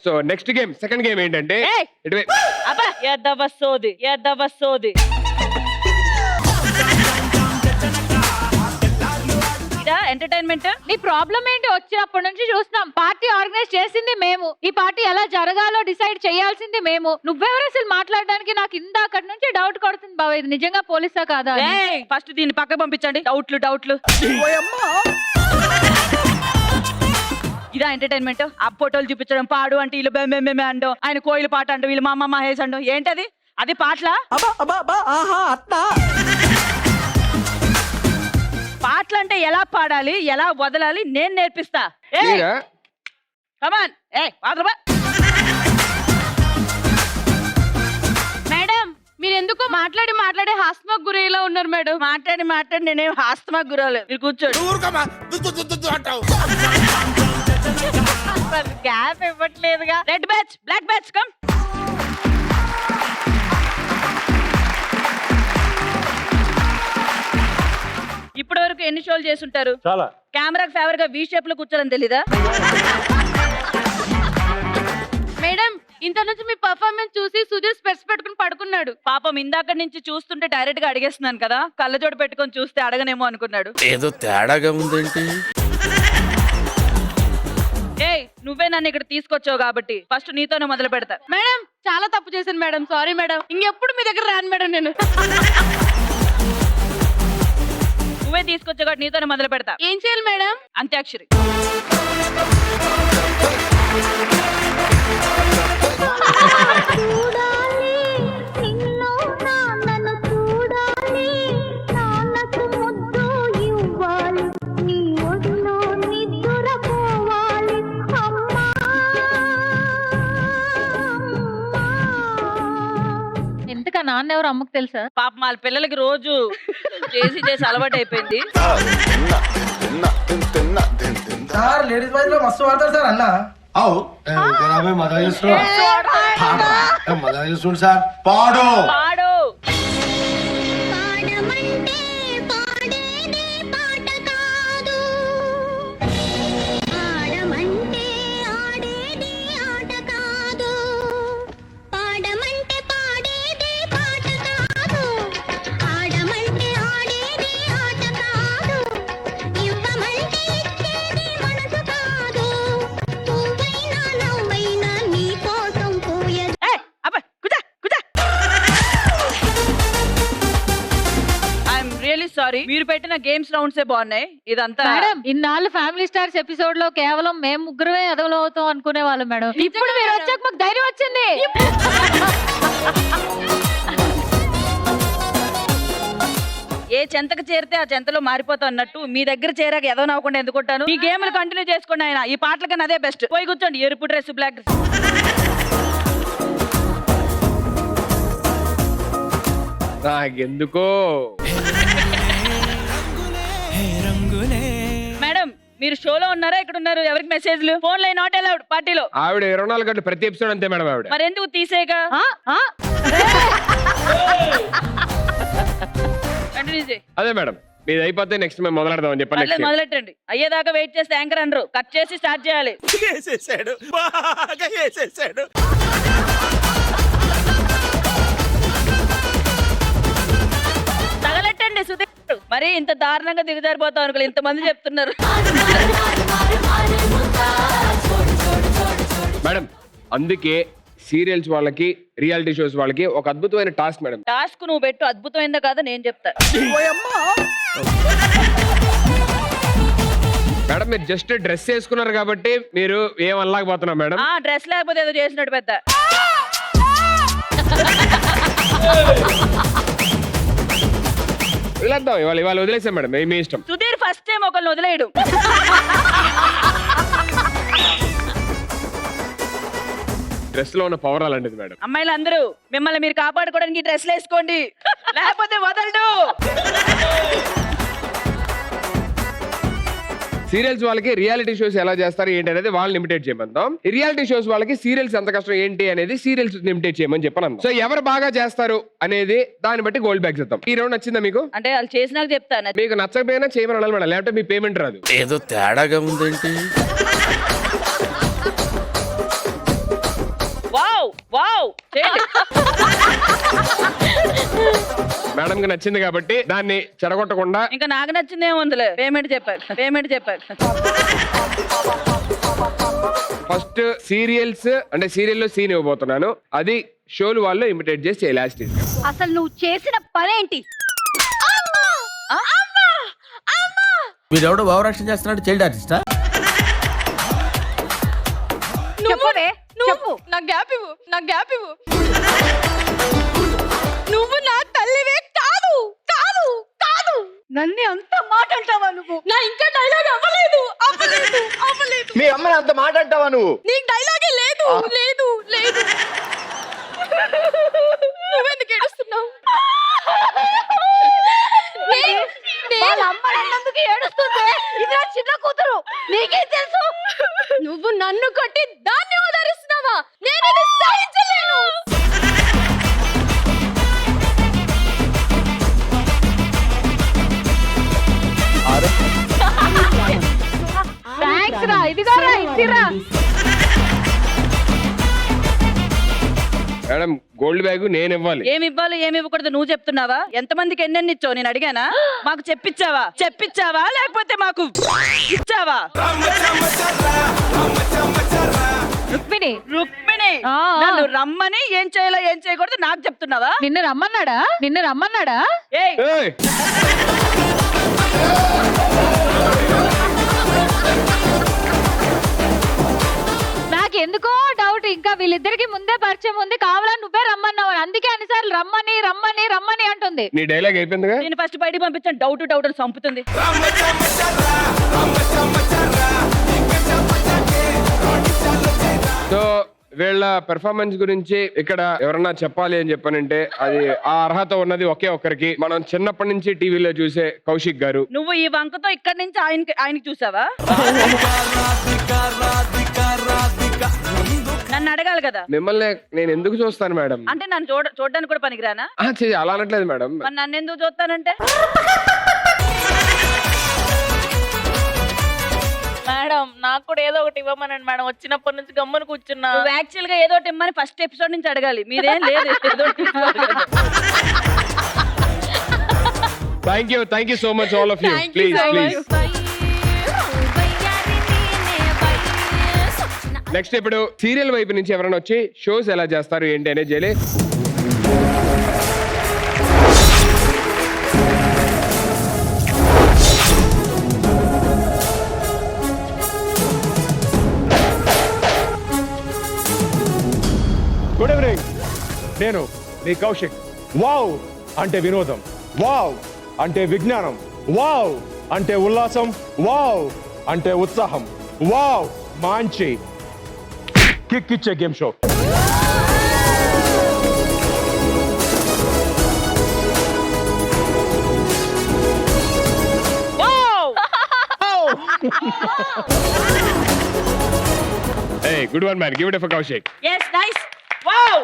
So next game, second game ఏంటంటే entertainment. నీ problem ఏంటి? వచ్చినప్పటి నుంచి చూస్తున్నాం, పార్టీ ఆర్గనైజ్ చేసింది మేము, ఈ పార్టీ ఎలా జరగాలో డిసైడ్ చేయాల్సింది మేము. నువ్వెవరు అసలు మాట్లాడడానికి? నాకు ఇందాకటి నుంచి డౌట్ కొడుతుంది బాబా, ఇది నిజంగా పోలీసా కాదా? ఫస్ట్ దీన్ని పక్కకు పంపించండి. డౌట్లు ఇదా ఎంటర్టైన్మెంట్? ఆ ఫోటోలు చూపించడం, పాడు అంటే వీళ్ళు బెమ్మె అండో, ఆయన కోయిల పాట అండో, వీళ్ళు మా అమ్మ మహేష్ అండో. ఏంటది? అది పాటలా? పాటలు అంటే ఎలా పాడాలి, ఎలా వదలాలి నేను నేర్పిస్తా. కమాన్ మేడం, మీరు ఎందుకు మాట్లాడి హాస్మాక్ గురేలా ఉన్నారు మేడం? మాట్లాడి నేనేం హాస్మాక్ గురవలేదు. మీరు కూర్చోండి. గ్యాప్ ఇవ్వట్లేదుగా. Red batch, black batch come. ఇప్పటి వరకు ఎన్ని షోలు చేస్తుంటారు? చాలా. కెమెరాకి ఫేవర్ గా వి షేప్ లో కూర్చోరని తెలీదా? మేడం, ఇంత నుంచి మీ పర్ఫార్మెన్స్ చూసి సుధీర్ స్పెట్స్ పెట్టుకుని పడుకున్నాడు. పాపం ఇందాక నుంచి చూస్తుంటే డైరెక్ట్ గా అడిగేస్తున్నాను కదా, కళ్ళజోడు పెట్టుకొని చూస్తే అడగనేమో అనుకున్నాడు. ఏదో తేడాగా ఉందేంటి? ఏయ్, నువ్వే నన్ను ఇక్కడ తీసుకొచ్చావు కాబట్టి ఫస్ట్ నీతోనే మొదలు పెడతా. మేడం, చాలా తప్పు చేశాను మేడం, సారీ మేడం. ఇంకెప్పుడు మీ దగ్గర రాను మేడం నేను. నువ్వే తీసుకొచ్చావు కాబట్టి నీతోనే మొదలు పెడతా. ఏం చేయాలి మేడం? అంత్యాక్షరి. ఎందుక నాన్న ఎవరు అమ్మకు తెలుసా? పాప వాళ్ళ పిల్లలకి రోజు చేసి అలవాటు అయిపోయింది. సార్ లేడీస్ బాయ్స్ లో మస్తు వాడతారు సార్ అన్న. మజా చేస్తుండు సార్. పాడు. సారీ, మీరు పెట్టిన గేమ్స్ రౌండ్స్ బాగున్నాయి. ఇదంతా మేడం, ఇన్నాళ్ళు ఫ్యామిలీ స్టార్స్ ఎపిసోడ్ లో కేవలం మేము ముగ్గురమే ఎదవలో అవుతాం అనుకునే వాళ్ళం మేడం. ఇప్పుడు మీరు వచ్చాక మాకు ధైర్యం వచ్చింది. ఏ చెంతకు చేరితే ఆ చెంతలో మారిపోతా అన్నట్టు మీ దగ్గర చేరాక ఎదవ నవ్వకుండా ఎందుకుంటాను. ఈ గేమ్లు కంటిన్యూ చేసుకోండి. ఆయన ఈ పాటల కన్నా అదే బెస్ట్. పోయి కూర్చోండి. ఎరుపు డ్రెస్, బ్లాక్ డ్రెస్. నాకెందుకో మేడం, మీరు షోలో ఉన్నారా? ఇక్కడ ఉన్నారు? ఎవరికి మెసేజ్లు? ఫోన్ లైన్ నాట్ అలౌడ్ పార్టీలో. ఆవిడ 24 గంటలు ప్రతి ఎపిసోడ్ అంతే మేడం. ఆవిడ మరి ఎందుకు తీసేగా? అదే మేడం, మీది అయిపోతే నెక్స్ట్ మేము మొదలెడదామని చెప్పండి. మొదలెట్టండి. అయ్యేదాకా వెయిట్ చేస్తే యాంకర్ అనరు. కట్ చేసి స్టార్ట్ చేయాలి. తగలెట్టండి సుధీర్. మరి ఇంత దారుణంగా దిగజారిపోతాం అనుకో, ఇంతమంది చెప్తున్నారు. మేడం, అందుకే సీరియల్స్ వాళ్ళకి, రియాలిటీ షోస్ వాళ్ళకి ఒక అద్భుతమైన టాస్క్ మేడం. టాస్క్ నువ్వు పెట్టు. అద్భుతమైందా కాదా నేను చెప్తా. మేడం, మీరు జస్ట్ డ్రెస్ వేసుకున్నారు కాబట్టి మీరు ఏం అనలేకపోతున్నారు మేడం. డ్రెస్ లేకపోతే ఏదో చేసినట్టు పెద్ద. వదిలేద్దాం, ఇవాళ వదిలేసాం మేడం, మీ ఇష్టం. సుధీర్ ఫస్ట్ టైం ఒకరిని వదిలేయడు. డ్రెస్ లో ఉన్న పవర్ అలాంటిది మేడం. అమ్మాయిలు అందరూ మిమ్మల్ని మీరు కాపాడుకోవడానికి డ్రెస్లు వేసుకోండి, లేకపోతే వదలడు. సీరియల్స్ వాళ్ళకి రియాలిటీ షోస్ ఎలా చేస్తారు ఏంటి అనేది వాళ్ళని ఇమిటేట్ చేయమంటాం. రియాలిటీ షోస్ వాళ్ళకి సీరియల్స్ ఎంత కష్టం ఏంటి అనేది సీరియల్స్ ఇమిటేట్ చేయమని చెప్పాను. సో ఎవరు బాగా చేస్తారు అనేది దాన్ని బట్టి గోల్డ్ బ్యాగ్స్ ఇద్దాం. ఈ రౌండ్ నచ్చిందా మీకు? అంటే వాళ్ళు చేసినాక చెప్తాను. మీకు నచ్చకపోయినా చేయమని అనాలి మేడం, లేకపోతే మీ పేమెంట్ రాదు. ఏదో తేడాగా ఉందేంటి? వావ్ చేయండి. మేడం కి నచ్చింది కాబట్టి దాన్ని చెడగొట్టకుండా ఇంకా నాకు నచ్చింది ఏముందిలే, పేమెంట్ చెప్పారు. ఫస్ట్ సీరియల్స్ అంటే సీరియల్లో సీన్ ఇవ్వబోతున్నాను, అది షోలు వాళ్ళు ఇమిటేట్ చేసి ఎలాస్టిక్. అసలు నువ్వు చేసిన పనేంటి? వీడెవడో భావరక్షణ చేస్తున్నాడు, చైల్డ్ ఆర్టిస్టా? చెప్పవే, చెప్పు. నాకు గ్యాప్ ఇవ్వు. నువ్వు నా తల్లివే కాదు. నన్ను అంత మాట అంటావా నువ్వు? నా ఇంకా డైలాగ్ అవ్వలేదు. మీ అమ్మని అంత మాట అంటావా నువ్వు? నీకు డైలాగే లేదు. నువ్వెందుకు ఏడుస్తున్నావు? వాళ్ళ అమ్మ నన్నందుకు ఏడుస్తుంది. ఇది నా చిన్న కూతురు, నీకేం తెలుసు? నువ్వు నన్ను కొట్టి దాన్ని ఓదారిస్తున్నావా? నేను ఇది సహించలేను. థ్యాంక్స్ రా, ఇదిగోరా ఇచ్చిరా. మేడం గోల్డ్ బ్యాగ్ నేను ఇవ్వాలి. ఏమి ఇవ్వాలి ఏమి ఇవ్వకూడదు నువ్వు చెప్తున్నావా? ఎంతమందికి ఎన్నెన్ని ఇచ్చావు నేను అడిగానా? మాకు చెప్పించావా లేకపోతే మాకు ఇచ్చావా? రుక్మిణి రుక్మిణి నన్ను రమ్మని ఏం చేయాలో ఏం చేయకూడదు నాకు చెప్తున్నావా? నిన్ను రమ్మన్నాడా? ఏయ్ ఏయ్! నాకు ఎందుకో డౌట్, ఇంకా వీళ్ళిద్దరికి ముందే పరిచయం ఉంది, కావాలని నువ్వే రమ్మన్నావు. అందుకే అన్నిసార్లు రమ్మని అంటుంది. నీ డైలాగ్ అయిపోయిందిగా. నేను ఫస్ట్ బయటికి పంపించాను, డౌట్ అని చంపుతుంది. సో వీళ్ళ పెర్ఫార్మెన్స్ గురించి ఇక్కడ ఎవరన్నా చెప్పాలి అని చెప్పానంటే అది ఆ అర్హత ఉన్నది ఒకే ఒక్కరికి, మనం చిన్నప్పటి నుంచి టీవీలో చూసే కౌశిక్ గారు. నువ్వు ఈ వంకతో ఇక్కడి నుంచి ఆయనకి చూసావా? నన్ను అడగాలి కదా. మిమ్మల్ని నేను ఎందుకు చూస్తాను మేడం? అంటే నన్ను చూడడానికి కూడా పనికిరానా? అలా అనట్లేదు మేడం. మరి నన్ను ఎందుకు చూస్తానంటే? మేడం నాకు కూడా ఏదో ఒకటి ఇవ్వమనండి మేడం. వచ్చినప్పటి నుంచి గమ్మున కూర్చున్నా. నువ్వు యాక్చువల్ గా ఏదో ఇమ్మని ఫస్ట్ ఎపిసోడ్ నుంచి అడగాలి, మీరేం లేదు. ఏదో thank you so much all of you. Thank you please so please. Next ఇప్పుడు సీరియల్ వైపు నుంచి ఎవరైనా వచ్చి షోస్ ఎలా చేస్తారు ఏంటి అనేది చేయలే. గుడ్ ఈవినింగ్, నేను మీ కౌశిక్. వావ్ అంటే వినోదం, వావ్ అంటే విజ్ఞానం, వావ్ అంటే ఉల్లాసం, వావ్ అంటే ఉత్సాహం, వావ్ మంచి కిక్ ఇచ్చే game show. Hey, good one man. Give it up for Kaushik. yes nice wow